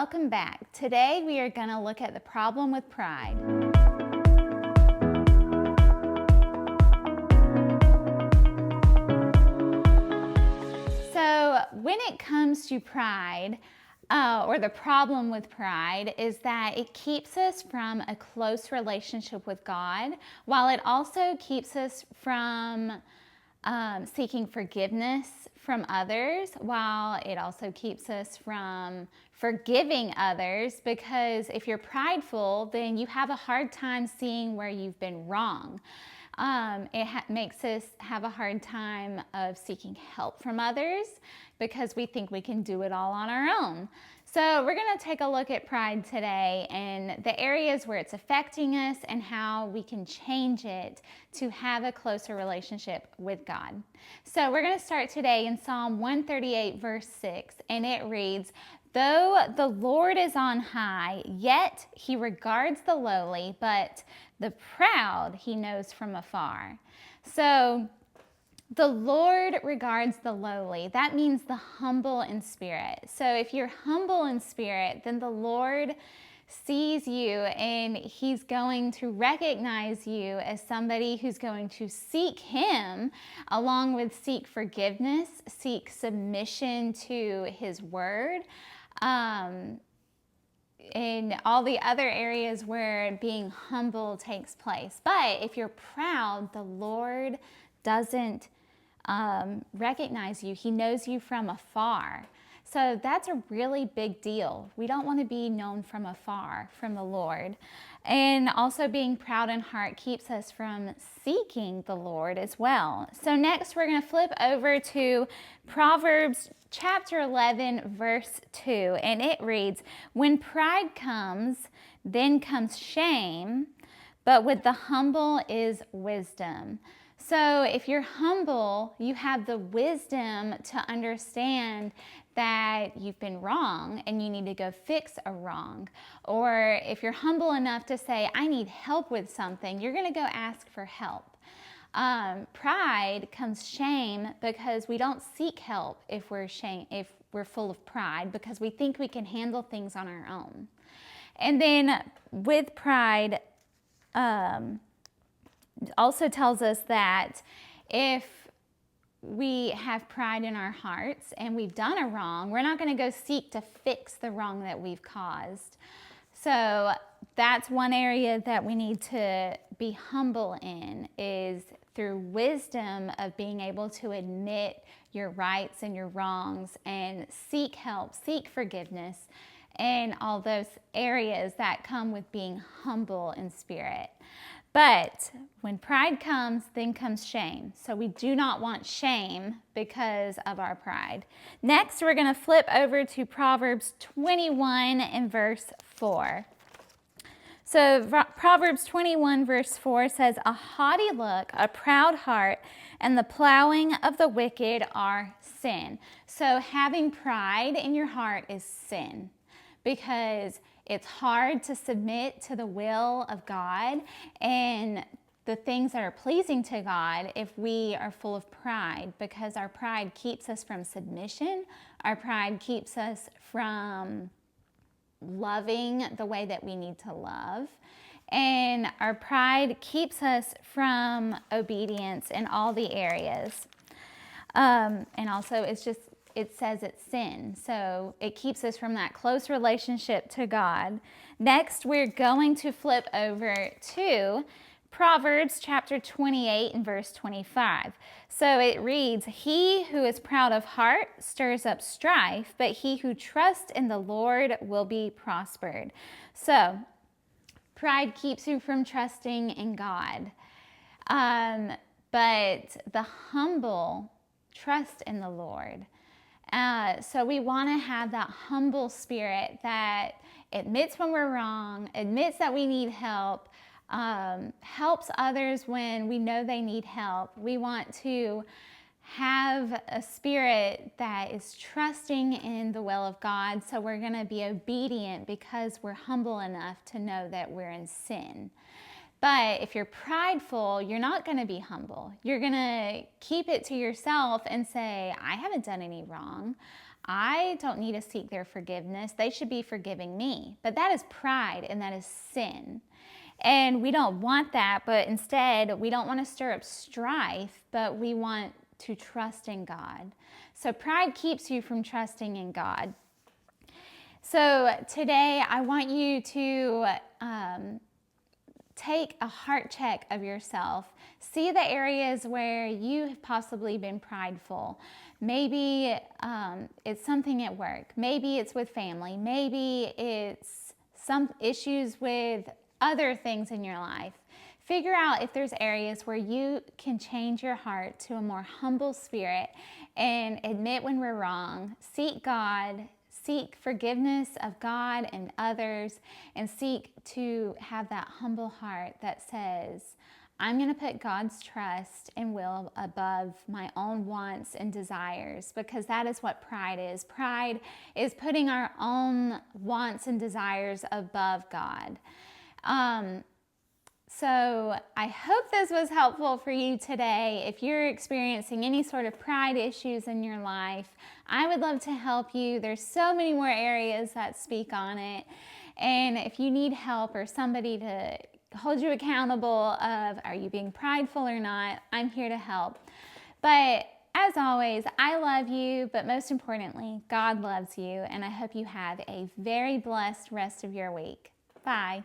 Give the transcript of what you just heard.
welcome back. Today we are going to look at the problem with pride. So when it comes to pride, or the problem with pride, is that it keeps us from a close relationship with God, while it also keeps us from seeking forgiveness from others, while it also keeps us from forgiving others, because if you're prideful, then you have a hard time seeing where you've been wrong. It makes us have a hard time of seeking help from others because we think we can do it all on our own. So we're going to take a look at pride today and the areas where it's affecting us and how we can change it to have a closer relationship with God. So we're going to start today in Psalm 138 verse 6, and it reads, "Though the Lord is on high, yet he regards the lowly, but the proud he knows from afar." So the Lord regards the lowly. That means the humble in spirit. So if you're humble in spirit, then the Lord sees you and he's going to recognize you as somebody who's going to seek him, along with seek forgiveness, seek submission to his word, in all the other areas where being humble takes place. But if you're proud, the Lord doesn't recognize you. He knows you from afar. So that's a really big deal. We don't want to be known from afar from the Lord. And also being proud in heart keeps us from seeking the Lord as well. So next we're going to flip over to Proverbs chapter 11 verse 2, and it reads, "When pride comes, then comes shame, but with the humble is wisdom." So if you're humble, you have the wisdom to understand that you've been wrong and you need to go fix a wrong. Or if you're humble enough to say, I need help with something, you're going to go ask for help. Pride comes shame because we don't seek help if we're full of pride, because we think we can handle things on our own. And then with pride, also tells us that if we have pride in our hearts and we've done a wrong, we're not going to go seek to fix the wrong that we've caused. So that's one area that we need to be humble in, is through wisdom of being able to admit your rights and your wrongs and seek help, seek forgiveness, and all those areas that come with being humble in spirit. But when pride comes, then comes shame. So we do not want shame because of our pride. Next, we're going to flip over to Proverbs 21 and verse 4. So Proverbs 21 verse 4 says, "A haughty look, a proud heart, and the plowing of the wicked are sin." So having pride in your heart is sin, because it's hard to submit to the will of God and the things that are pleasing to God if we are full of pride, because our pride keeps us from submission. Our pride keeps us from loving the way that we need to love. And our pride keeps us from obedience in all the areas. And also it says it's sin. So it keeps us from that close relationship to God. Next, we're going to flip over to Proverbs chapter 28 and verse 25. So it reads, "He who is proud of heart stirs up strife, but he who trusts in the Lord will be prospered." So pride keeps you from trusting in God. But the humble trust in the Lord. So we want to have that humble spirit that admits when we're wrong, admits that we need help, helps others when we know they need help. We want to have a spirit that is trusting in the will of God, so we're going to be obedient because we're humble enough to know that we're in sin. But if you're prideful, you're not going to be humble. You're going to keep it to yourself and say, I haven't done any wrong. I don't need to seek their forgiveness. They should be forgiving me. But that is pride and that is sin. And we don't want that, but instead we don't want to stir up strife, but we want to trust in God. So pride keeps you from trusting in God. So today I want you to take a heart check of yourself. See the areas where you have possibly been prideful. Maybe it's something at work. Maybe it's with family. Maybe it's some issues with other things in your life. Figure out if there's areas where you can change your heart to a more humble spirit and admit when we're wrong. Seek God. Seek forgiveness of God and others, and seek to have that humble heart that says, I'm going to put God's trust and will above my own wants and desires, because that is what pride is. Pride is putting our own wants and desires above God. So I hope this was helpful for you today. If you're experiencing any sort of pride issues in your life, I would love to help you. There's so many more areas that speak on it. And if you need help or somebody to hold you accountable of, are you being prideful or not, I'm here to help. But as always, I love you, but most importantly, God loves you. And I hope you have a very blessed rest of your week. Bye.